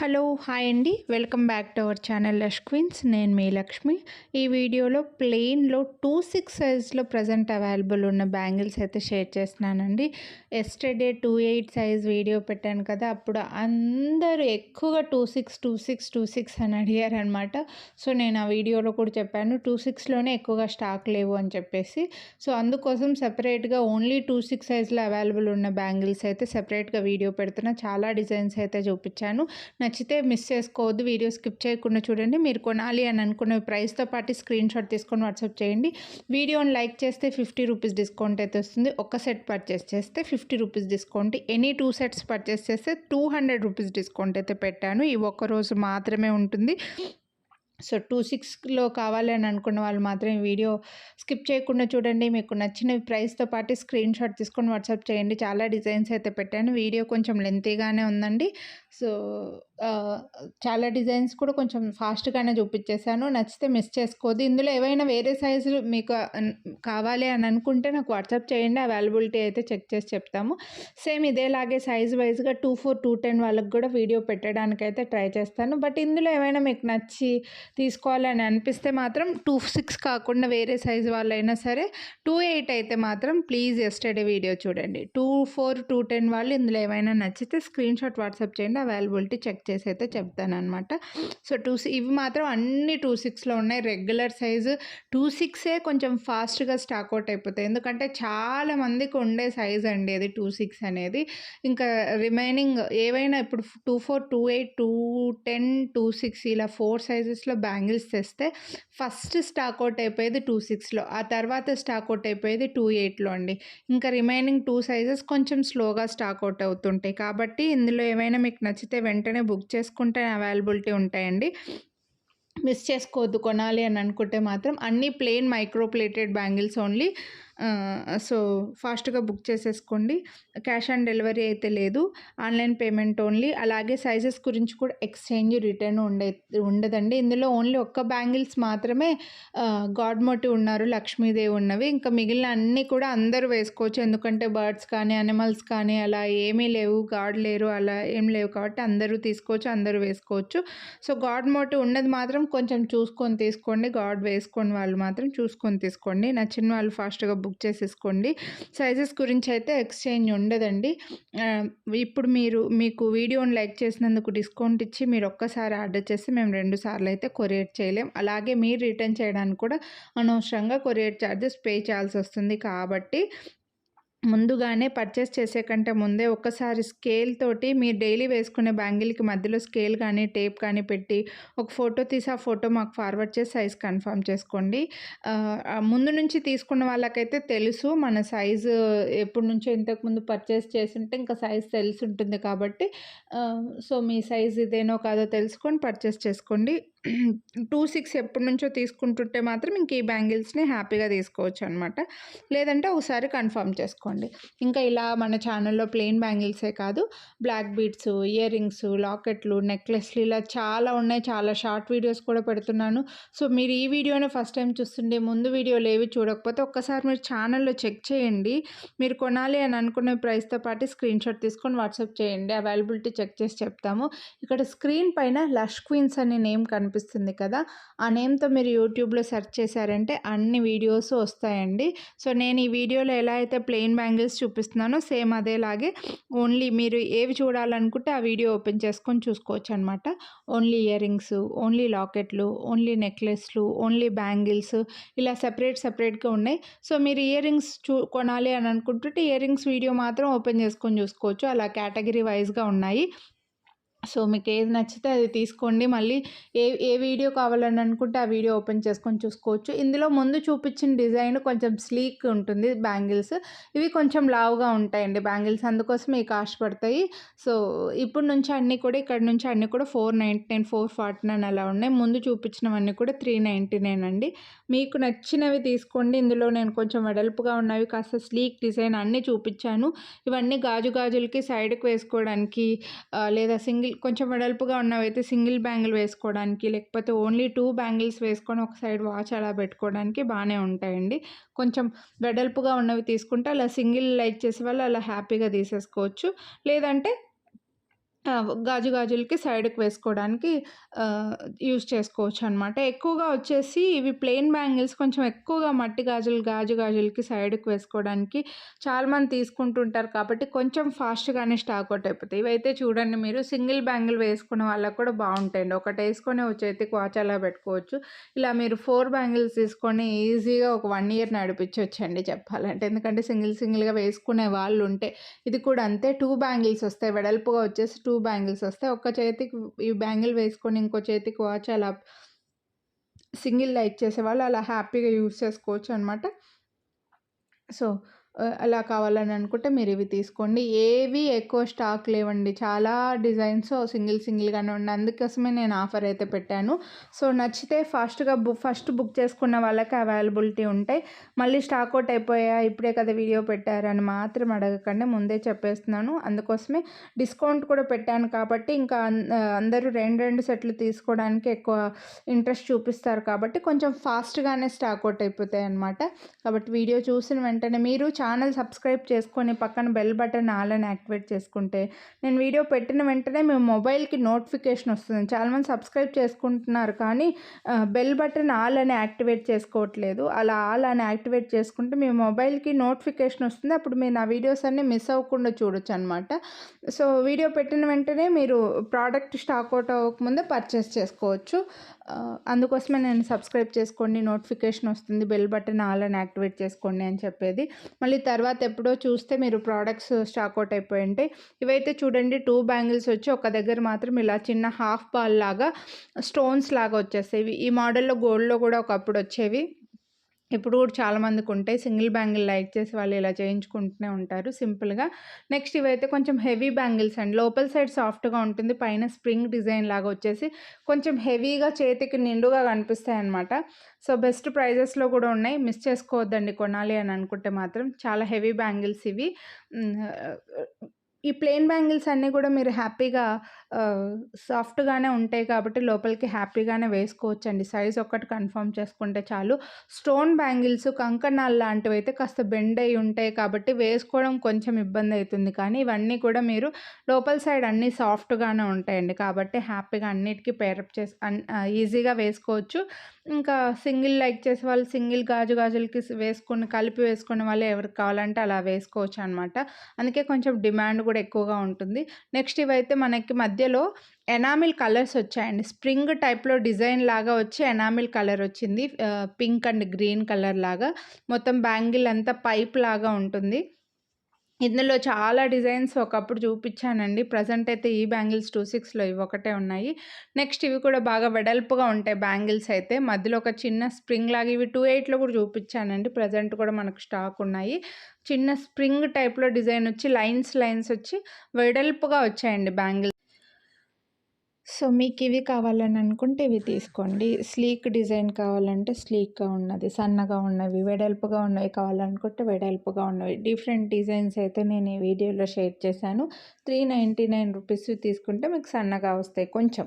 Hello hi అండి welcome back to our channel lush queens. నేను మీ లక్ష్మి. ఈ వీడియోలో ప్లెయిన్లో 26 సైజ్లో ప్రజెంట్ అవైలబుల్ ఉన్న బ్యాంగిల్స్ అయితే షేర్ చేస్తున్నానండి. ఎస్టర్డే 28 సైజ్ వీడియో పెట్టాను కదా, అప్పుడు అందరూ ఎక్కువగా 26 అని అడిగారనమాట. సో నేను ఆ వీడియోలో కూడా చెప్పాను 26లోనే ఎక్కువగా స్టాక్ లేవు అని చెప్పేసి. సో అందుకోసం సెపరేట్గా ఓన్లీ 26 సైజ్లో అవైలబుల్ ఉన్న బ్యాంగిల్స్ అయితే సెపరేట్గా వీడియో పెడుతున్నా. చాలా డిజైన్స్ అయితే చూపించాను. నచ్చితే మిస్ చేసుకోవద్దు, వీడియో స్కిప్ చేయకుండా చూడండి. మీరు కొనాలి అని అనుకున్న ప్రైస్తో పాటు స్క్రీన్ షాట్ తీసుకొని వాట్సాప్ చేయండి. వీడియోని లైక్ చేస్తే 50 రూపీస్ డిస్కౌంట్ అయితే వస్తుంది. ఒక సెట్ పర్చేస్ చేస్తే 50 rupees discount, any 2 sets purchase చేస్తే 200 రూపీస్ డిస్కౌంట్ అయితే పెట్టాను. ఈ ఒక్కరోజు మాత్రమే ఉంటుంది. సో 26లో కావాలి అని అనుకున్న వాళ్ళు మాత్రం ఈ వీడియో స్కిప్ చేయకుండా చూడండి. మీకు నచ్చిన ప్రైస్తో పాటు స్క్రీన్ షాట్ తీసుకొని వాట్సాప్ చేయండి. చాలా డిజైన్స్ అయితే పెట్టాను. వీడియో కొంచెం లెంతీగానే ఉందండి. సో చాలా డిజైన్స్ కూడా కొంచెం ఫాస్ట్గానే చూపించేశాను. నచ్చితే మిస్ చేసుకోవద్దు. ఇందులో ఏవైనా వేరే సైజులు మీకు కావాలి అని అనుకుంటే నాకు వాట్సాప్ చేయండి. అవైలబిలిటీ అయితే చెక్ చేసి చెప్తాము. సేమ్ ఇదేలాగే సైజ్ వైజ్గా 24, 210 వాళ్ళకి కూడా వీడియో పెట్టడానికైతే ట్రై చేస్తాను. బట్ ఇందులో ఏమైనా మీకు నచ్చి తీసుకోవాలని అనిపిస్తే మాత్రం 26 కాకుండా వేరే సైజు వాళ్ళైనా సరే 28 అయితే మాత్రం ప్లీజ్ ఎస్టర్డే వీడియో చూడండి. 24, 210 వాళ్ళు ఇందులో ఏమైనా నచ్చితే స్క్రీన్ షాట్ వాట్సాప్ చేయండి. అవైలబిలిటీ చెక్ చేసి అయితే చెప్తానమాట. సో ఇవి మాత్రం అన్ని 26లో ఉన్నాయి. రెగ్యులర్ సైజు 26ఏ కొంచెం ఫాస్ట్గా స్టాక్ అవుట్ అయిపోతాయి. ఎందుకంటే చాలా మందికి ఉండే సైజ్ అండి అది 26 అనేది. ఇంకా రిమైనింగ్ ఏవైనా ఇప్పుడు 24, 28, 210, 26 ఇలా 4 సైజెస్లో బ్యాంగిల్స్ తెస్తే ఫస్ట్ స్టాక్ అవుట్ అయిపోయేది 26లో, ఆ తర్వాత స్టాక్ అవుట్ అయిపోయేది 28లో అండి. ఇంకా రిమైనింగ్ 2 సైజెస్ కొంచెం స్లోగా స్టాక్ అవుట్ అవుతుంటాయి. కాబట్టి ఇందులో ఏమైనా మీకు నచ్చితే వెంటనే బుక్ చేసుకుంటే అవైలబిలిటీ ఉంటాయండి. మిస్ చేసుకోవద్దు. కొనాలి అని అనుకుంటే మాత్రం అన్నీ plain micro plated bangles only. So ఫాస్ట్గా బుక్ చేసేసుకోండి. క్యాష్ ఆన్ డెలివరీ అయితే లేదు, ఆన్లైన్ పేమెంట్ ఓన్లీ. అలాగే సైజెస్ గురించి కూడా ఎక్స్చేంజ్ రిటర్న్ ఉండదండి. ఇందులో ఓన్లీ ఒక్క బ్యాంగిల్స్ మాత్రమే గాడ్ మోటివ్ ఉన్నారు, లక్ష్మీదేవి ఉన్నవి. ఇంకా మిగిలిన అన్నీ కూడా అందరూ వేసుకోవచ్చు. ఎందుకంటే బర్డ్స్ కానీ అనిమల్స్ కానీ అలా ఏమీ లేవు, గాడ్ లేరు అలా ఏం లేవు కాబట్టి అందరూ తీసుకోవచ్చు, అందరూ వేసుకోవచ్చు. సో గాడ్ మోటివ్ ఉన్నది మాత్రం కొంచెం చూసుకొని తీసుకోండి. గాడ్ వేసుకొని వాళ్ళు మాత్రం చూసుకొని తీసుకోండి. నచ్చిన వాళ్ళు ఫాస్ట్గా బుక్ చేసేసుకోండి. సైజెస్ గురించి అయితే ఎక్స్చేంజ్ ఉండదండి. ఇప్పుడు మీకు వీడియోని లైక్ చేసినందుకు డిస్కౌంట్ ఇచ్చి మీరు ఒక్కసారి ఆర్డర్ చేస్తే మేము 2 సార్లు అయితే కొరియర్ చేయలేం. అలాగే మీరు రిటర్న్ చేయడానికి కూడా అనవసరంగా కొరియర్ ఛార్జెస్ పే చేయాల్సి వస్తుంది. కాబట్టి ముందుగానే పర్చేస్ చేసే కంటే ముందే ఒక్కసారి స్కేల్ తోటి మీరు డైలీ వేసుకునే బ్యాంగిల్కి మధ్యలో స్కేల్ కానీ టేప్ కానీ పెట్టి ఒక ఫోటో తీసి ఆ ఫోటో మాకు ఫార్వర్డ్ చేసి సైజ్ కన్ఫర్మ్ చేసుకోండి. ముందు నుంచి తీసుకున్న వాళ్ళకైతే తెలుసు మన సైజు ఎప్పటి నుంచో ఇంతకుముందు పర్చేస్ చేస్తుంటే ఇంకా సైజ్ తెలిసి ఉంటుంది. కాబట్టి సో మీ సైజ్ ఇదేనో కాదో తెలుసుకొని పర్చేస్ చేసుకోండి. 26 ఎప్పటి నుంచో తీసుకుంటుంటే మాత్రం ఇంక ఈ బ్యాంగిల్స్ని హ్యాపీగా తీసుకోవచ్చు అనమాట. లేదంటే ఒకసారి కన్ఫర్మ్ చేసుకోండి. ఇంకా ఇలా మన ఛానల్లో ప్లెయిన్ బ్యాంగిల్సే కాదు, బ్లాక్ బీడ్స్, ఇయర్ రింగ్స్, లాకెట్లు, నెక్లెస్లు ఇలా చాలా ఉన్నాయి. చాలా షార్ట్ వీడియోస్ కూడా పెడుతున్నాను. సో మీరు ఈ వీడియోని ఫస్ట్ టైం చూస్తుండే ముందు వీడియోలు ఏవి చూడకపోతే ఒక్కసారి మీరు ఛానల్లో చెక్ చేయండి. మీరు కొనాలి అని అనుకునే ప్రైస్తో పాటు స్క్రీన్ షాట్ తీసుకొని వాట్సాప్ చేయండి. అవైలబిలిటీ చెక్ చేసి చెప్తాము. ఇక్కడ స్క్రీన్ పైన లష్ క్వీన్స్ అనే నేమ్ కనిపిస్తుంది కదా, ఆ నేమ్తో మీరు యూట్యూబ్లో సెర్చ్ చేశారంటే అన్ని వీడియోస్ వస్తాయండి. సో నేను ఈ వీడియోలో ఎలా అయితే ప్లెయిన్ బ్యాంగిల్స్ చూపిస్తున్నానో సేమ్ అదేలాగే ఓన్లీ మీరు ఏవి చూడాలనుకుంటే ఆ వీడియో ఓపెన్ చేసుకొని చూసుకోవచ్చు అనమాట. ఓన్లీ ఇయర్ రింగ్స్, ఓన్లీ లాకెట్లు, ఓన్లీ నెక్లెస్లు, ఓన్లీ బ్యాంగిల్స్ ఇలా సెపరేట్గా ఉన్నాయి. సో మీరు ఇయర్ రింగ్స్ కొనాలి అని అనుకుంటుంటే ఇయర్ రింగ్స్ వీడియో మాత్రం ఓపెన్ చేసుకొని చూసుకోవచ్చు. అలా కేటగిరీ వైజ్గా ఉన్నాయి. సో మీకు ఏది నచ్చితే అది తీసుకోండి. మళ్ళీ ఏ వీడియో కావాలని అనుకుంటే ఆ వీడియో ఓపెన్ చేసుకొని చూసుకోవచ్చు. ఇందులో ముందు చూపించిన డిజైన్ కొంచెం స్లీక్ ఉంటుంది బ్యాంగిల్స్. ఇవి కొంచెం లావుగా ఉంటాయండి బ్యాంగిల్స్, అందుకోసం ఈ కాస్ట్ పడతాయి. సో ఇప్పుడు నుంచి అన్నీ కూడా ఇక్కడ నుంచి అన్నీ కూడా 499, 449 అలా ఉన్నాయి. ముందు చూపించినవన్నీ కూడా 399 అండి. మీకు నచ్చినవి తీసుకోండి. ఇందులో నేను కొంచెం వెడల్పుగా ఉన్నవి కాస్త స్లీక్ డిజైన్ అన్నీ చూపించాను. ఇవన్నీ గాజులకి సైడ్కి వేసుకోవడానికి, లేదా కొంచెం వెడల్పుగా ఉన్నవైతే సింగిల్ బ్యాంగిల్ వేసుకోవడానికి, లేకపోతే ఓన్లీ 2 బ్యాంగిల్స్ వేసుకొని ఒక సైడ్ వాచ్ అలా పెట్టుకోవడానికి బాగానే ఉంటాయండి. కొంచెం వెడల్పుగా ఉన్నవి తీసుకుంటే అలా సింగిల్ లైక్ చేసే వాళ్ళు అలా హ్యాపీగా తీసేసుకోవచ్చు. లేదంటే గాజులకి సైడ్‌కి వేసుకోవడానికి యూజ్ చేసుకోవచ్చనమాట. ఎక్కువగా వచ్చేసి ఇవి ప్లెయిన్ బ్యాంగిల్స్ కొంచెం ఎక్కువగా మట్టి గాజులు, గాజులకి సైడ్‌కి వేసుకోవడానికి చాలామంది తీసుకుంటుంటారు కాబట్టి కొంచెం ఫాస్ట్‌గానే స్టాక్ ఔట్ అయిపోతాయి. ఇవైతే చూడండి మీరు సింగిల్ బ్యాంగిల్ వేసుకునే వాళ్ళకి కూడా బావుంటాయండి. ఒకటేసుకొని ఒక చేతికి వాచ్ అలా పెట్టుకోవచ్చు. ఇలా మీరు 4 బ్యాంగిల్స్ తీసుకొని ఈజీగా ఒక 1 ఇయర్ నడిపించొచ్చండి చెప్పాలంటే. ఎందుకంటే సింగిల్‌గా వేసుకునే వాళ్ళుంటే. ఇది కూడా అంతే 2 బ్యాంగిల్స్ వస్తాయి. వెడల్పుగా వచ్చేసి 2 బ్యాంగిల్స్ వస్తాయి. ఒక్క చేతికి ఈ బ్యాంగిల్ వేసుకొని ఇంకో చేతికి వాచ్ అలా సింగిల్ లైక్ చేసేవాళ్ళు అలా హ్యాపీగా యూజ్ చేసుకోవచ్చనమాట. సో, అలా కావాలని అనుకుంటే మీరివి తీసుకోండి. ఏవి ఎక్కువ స్టాక్ లేవండి. చాలా డిజైన్స్ సింగిల్‌గానే ఉన్నాయి. అందుకోసమే నేను ఆఫర్ అయితే పెట్టాను. సో, నచ్చితే ఫాస్ట్‌గా ఫస్ట్ బుక్ చేసుకున్న వాళ్ళకి అవైలబిలిటీ ఉంటాయి. మళ్ళీ స్టాక్ ఔట్ అయిపోయాయా ఇప్పుడే కదా వీడియో పెట్టారని మాత్రం అడగకండి. ముందే చెప్పేస్తున్నాను. అందుకోసమే డిస్కౌంట్ కూడా పెట్టాను కాబట్టి ఇంకా అందరూ 2 సెట్లు తీసుకోవడానికి ఎక్కువ ఇంట్రెస్ట్ చూపిస్తారు కాబట్టి కొంచెం ఫాస్ట్‌గానే స్టాక్ ఔట్ అయిపోతాయన్నమాట. కాబట్టి వీడియో చూసిన వెంటనే మీరు ఛానల్ సబ్స్క్రైబ్ చేసుకొని పక్కన బెల్ బటన్ ఆల్ అని యాక్టివేట్ చేసుకుంటే నేను వీడియో పెట్టిన వెంటనే మీ మొబైల్‌కి నోటిఫికేషన్ వస్తుంది. చాలామంది సబ్స్క్రైబ్ చేసుకుంటున్నారు కానీ బెల్ బటన్ ఆల్ అని యాక్టివేట్ చేసుకోవట్లేదు. అలా ఆల్ అని యాక్టివేట్ చేసుకుంటే మీ మొబైల్‌కి నోటిఫికేషన్ వస్తుంది. అప్పుడు మీరు నా వీడియోస్ అన్నీ మిస్ అవ్వకుండా చూడొచ్చనమాట. సో, వీడియో పెట్టిన వెంటనే మీరు ప్రోడక్ట్ స్టాక్ ఔట్ అవ్వకముందే పర్చేస్ చేసుకోవచ్చు. అందుకోసమే నేను సబ్స్క్రైబ్ చేసుకోండి, నోటిఫికేషన్ వస్తుంది, బెల్ బటన్ ఆల్ అని యాక్టివేట్ చేసుకోండి అని చెప్పేది. మళ్ళీ తర్వాత ఎప్పుడో చూస్తే మీరు ప్రోడక్ట్స్ స్టాక్ ఔట్ అయిపోయి ఉంటాయి. ఇవైతే చూడండి 2 బ్యాంగిల్స్ వచ్చి ఒక దగ్గర మాత్రం ఇలా చిన్న హాఫ్ బాల్ లాగా స్టోన్స్ లాగా వచ్చేస్తాయి. ఈ మోడల్‌లో గోల్డ్‌లో కూడా ఒకప్పుడు వచ్చేవి. ఇప్పుడు కూడా చాలామందికుంటాయి. సింగిల్ బ్యాంగిల్ లైక్ చేసి వాళ్ళు ఇలా చేయించుకుంటూనే ఉంటారు సింపుల్‌గా. నెక్స్ట్ ఇవైతే కొంచెం హెవీ బ్యాంగిల్స్ అండి. లోపల సైడ్ సాఫ్ట్‌గా ఉంటుంది. పైన స్ప్రింగ్ డిజైన్ లాగా వచ్చేసి కొంచెం హెవీగా చేతికి నిండుగా కనిపిస్తాయన్నమాట. సో, బెస్ట్ ప్రైజెస్‌లో కూడా ఉన్నాయి. మిస్ చేసుకోవద్దండి కొనాలి అని అనుకుంటే మాత్రం. చాలా హెవీ బ్యాంగిల్స్ ఇవి. ఈ ప్లెయిన్ బ్యాంగిల్స్ అన్నీ కూడా మీరు హ్యాపీగా సాఫ్ట్‌గానే ఉంటాయి కాబట్టి లోపలికి హ్యాపీగానే వేసుకోవచ్చండి. సైజ్ ఒక్కటి కన్ఫర్మ్ చేసుకుంటే చాలు. స్టోన్ బ్యాంగిల్స్, కంకణాలు లాంటివైతే కాస్త బెండ్ అయ్యి ఉంటాయి కాబట్టి వేసుకోవడం కొంచెం ఇబ్బంది అవుతుంది. కానీ ఇవన్నీ కూడా మీరు లోపల సైడ్ అన్నీ సాఫ్ట్‌గానే ఉంటాయండి. కాబట్టి హ్యాపీగా అన్నిటికి పేరప్ చేసి ఈజీగా వేసుకోవచ్చు. ఇంకా సింగిల్ లైక్ చేసే వాళ్ళు సింగిల్ గాజులకి కలిపి వేసుకునే వాళ్ళు ఎవరికి కావాలంటే అలా వేసుకోవచ్చు అనమాట. అందుకే కొంచెం డిమాండ్ కూడా ఎక్కువగా ఉంటుంది. నెక్స్ట్ ఇవైతే మనకి మధ్యలో ఎనామిల్ కలర్స్ వచ్చాయండి. స్ప్రింగ్ టైప్‌లో డిజైన్ లాగా వచ్చి ఎనామిల్ కలర్ వచ్చింది. పింక్ అండ్ గ్రీన్ కలర్ లాగా మొత్తం బ్యాంగిల్ అంతా పైప్ లాగా ఉంటుంది. ఇందులో చాలా డిజైన్స్ ఒకప్పుడు చూపించానండి. ప్రెజెంట్ అయితే ఈ బ్యాంగిల్స్ 26లో ఇవి ఒకటే ఉన్నాయి. నెక్స్ట్ ఇవి కూడా బాగా వెడల్పుగా ఉంటాయి బ్యాంగిల్స్ అయితే. మధ్యలో ఒక చిన్న స్ప్రింగ్ లాగా ఇవి 28లో కూడా చూపించానండి. ప్రెజెంట్ కూడా మనకు స్టాక్ ఉన్నాయి. చిన్న స్ప్రింగ్ టైప్‌లో డిజైన్ వచ్చి లైన్స్ వచ్చి వెడల్పుగా వచ్చాయండి బ్యాంగిల్స్. సో, మీకివి కావాలని అనుకుంటే ఇవి తీసుకోండి. స్లీక్ డిజైన్ కావాలంటే స్లీక్‌గా ఉన్నది, సన్నగా ఉన్నవి, వెడల్పుగా ఉన్నవి కావాలనుకుంటే వెడల్పుగా ఉన్నవి. డిఫరెంట్ డిజైన్స్ అయితే నేను ఈ వీడియోలో షేర్ చేశాను. 399 రూపీస్‌వి తీసుకుంటే మీకు సన్నగా వస్తాయి కొంచెం.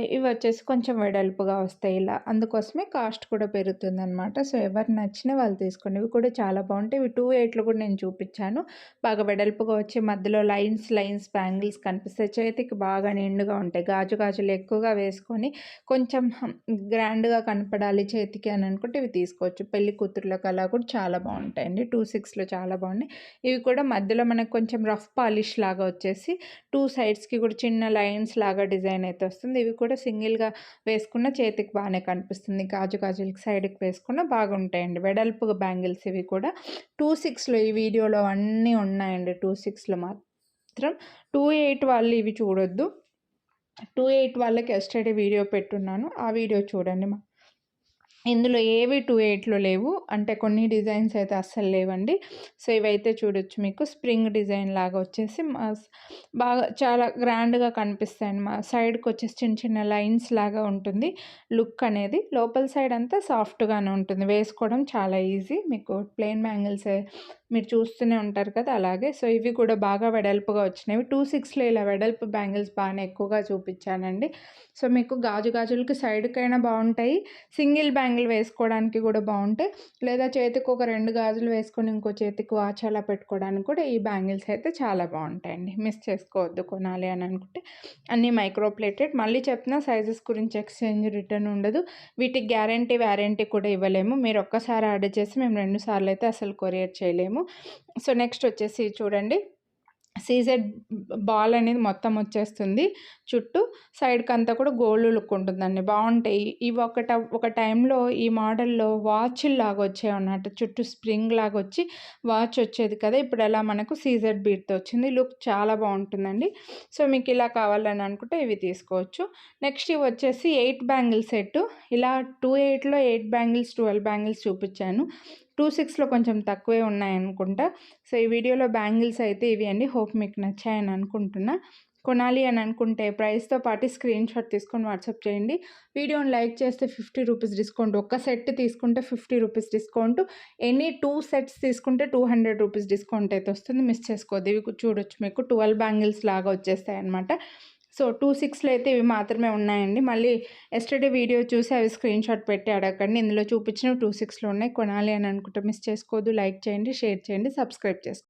ఇవి వచ్చేసి కొంచెం వెడల్పుగా వస్తాయి ఇలా. అందుకోసమే కాస్ట్ కూడా పెరుగుతుందనమాట. సో, ఎవరు నచ్చినా వాళ్ళు తీసుకోండి. ఇవి కూడా చాలా బాగుంటాయి. ఇవి 28లో కూడా నేను చూపించాను. బాగా వెడల్పుగా వచ్చి మధ్యలో లైన్స్ బ్యాంగిల్స్ కనిపిస్తాయి. చేతికి బాగా నిండుగా ఉంటాయి. గాజులు ఎక్కువగా వేసుకొని కొంచెం గ్రాండ్‌గా కనపడాలి చేతికి అని అనుకుంటే ఇవి తీసుకోవచ్చు. పెళ్లి కూతుర్లకు అలా కూడా చాలా బాగుంటాయండి. 26లో చాలా బాగున్నాయి. ఇవి కూడా మధ్యలో మనకు కొంచెం రఫ్ పాలిష్ లాగా వచ్చేసి 2 సైడ్స్‌కి కూడా చిన్న లైన్స్ లాగా డిజైన్ అయితే వస్తుంది. ఇవి కూడా సింగిల్‌గా వేసుకున్న చేతికి బాగానే కనిపిస్తుంది. గాజులకి సైడ్‌కి వేసుకున్న బాగుంటాయండి. వెడల్పుగా బ్యాంగిల్స్ ఇవి కూడా 26లో ఈ వీడియోలో అన్నీ ఉన్నాయండి. 26లో మాత్రం 28 వాళ్ళు ఇవి చూడొద్దు. 28 వాళ్ళకి యస్టర్డే వీడియో పెట్టున్నాను. ఆ వీడియో చూడండి. ఇందులో ఏవి 28లో లేవు. అంటే కొన్ని డిజైన్స్ అయితే అస్సలు లేవండి. సో, ఇవైతే చూడొచ్చు మీకు స్ప్రింగ్ డిజైన్ లాగా వచ్చేసి బాగా చాలా గ్రాండ్‌గా కనిపిస్తాయండి. సైడ్‌కి వచ్చేసి చిన్న లైన్స్ లాగా ఉంటుంది లుక్ అనేది. లోపల సైడ్ అంతా సాఫ్ట్‌గానే ఉంటుంది. వేసుకోవడం చాలా ఈజీ. మీకు ప్లెయిన్ బ్యాంగిల్స్ మీరు చూస్తూనే ఉంటారు కదా అలాగే. సో ఇవి కూడా బాగా వెడల్పుగా వచ్చినవి. 2/6లో ఇలా వెడల్పు బ్యాంగిల్స్ బాగానే ఎక్కువగా చూపించానండి. సో మీకు గాజులకి సైడ్‌కైనా బావుంటాయి. సింగిల్ బ్యాంగిల్ వేసుకోవడానికి కూడా బావుంటాయి. లేదా చేతికి ఒక 2 గాజులు వేసుకొని ఇంకో చేతికి వాచ్ అలా పెట్టుకోవడానికి కూడా ఈ బ్యాంగిల్స్ అయితే చాలా బావుంటాయండి. మిస్ చేసుకోవద్దు కొనాలి అని అనుకుంటే. అన్నీ మైక్రో ప్లేటెడ్. మళ్ళీ చెప్తున్నా సైజెస్ గురించి ఎక్స్‌చేంజ్, రిటర్న్ ఉండదు. వీటికి గ్యారంటీ, వారంటీ కూడా ఇవ్వలేము. మీరు ఒక్కసారి ఆర్డర్ చేసి మేము 2 సార్లు అయితే అసలు కొరియర్ చేయలేము. సో నెక్స్ట్ వచ్చేసి చూడండి, సీజెడ్ బాల్ అనేది మొత్తం వచ్చేస్తుంది చుట్టూ. సైడ్‌కంతా కూడా గోల్డ్ లుక్ ఉంటుందండి. బావుంటాయి. ఇవి ఒక టైంలో ఈ మోడల్‌లో వాచుల్లాగా వచ్చాయన్నమాట. చుట్టూ స్ప్రింగ్ లాగా వచ్చి వాచ్ వచ్చేది కదా! ఇప్పుడు అలా మనకు సీజెడ్ బీడ్‌తో వచ్చింది. లుక్ చాలా బావుంటుందండి. సో మీకు ఇలా కావాలని అనుకుంటే ఇవి తీసుకోవచ్చు. నెక్స్ట్ ఇవి వచ్చేసి 8 బ్యాంగిల్ సెట్. ఇలా 2/8లో 8 బ్యాంగిల్స్, 12 బ్యాంగిల్స్ చూపించాను. 2/6లో కొంచెం తక్కువే ఉన్నాయనుకుంటా. సో ఈ వీడియోలో బ్యాంగిల్స్ అయితే ఇవి అండి. హోప్ మీకు నచ్చాయని అనుకుంటున్నా. కొనాలి అని అనుకుంటే ప్రైస్‌తో పాటు స్క్రీన్‌షాట్ తీసుకొని వాట్సాప్ చేయండి. వీడియోని లైక్ చేస్తే 50 రూపీస్ డిస్కౌంట్. ఒక్క సెట్ తీసుకుంటే 50 రూపీస్ డిస్కౌంట్. ఎనీ 2 సెట్స్ తీసుకుంటే 200 రూపీస్ డిస్కౌంట్ అయితే వస్తుంది. మిస్ చేసుకోవద్దు. ఇవి చూడొచ్చు, మీకు 12 బ్యాంగిల్స్ లాగా వచ్చేస్తాయన్నమాట. సో 2/6లో అయితే ఇవి మాత్రమే ఉన్నాయండి. మళ్ళీ యెస్టర్‌డే వీడియో చూసి అవి స్క్రీన్‌షాట్ పెట్టి అడగకండి. ఇందులో చూపించినవి 2/6లో ఉన్నాయి. కొనాలి అని అనుకుంటే మిస్ చేసుకోవద్దు. లైక్ చేయండి, షేర్ చేయండి, సబ్స్క్రైబ్ చేసుకోండి.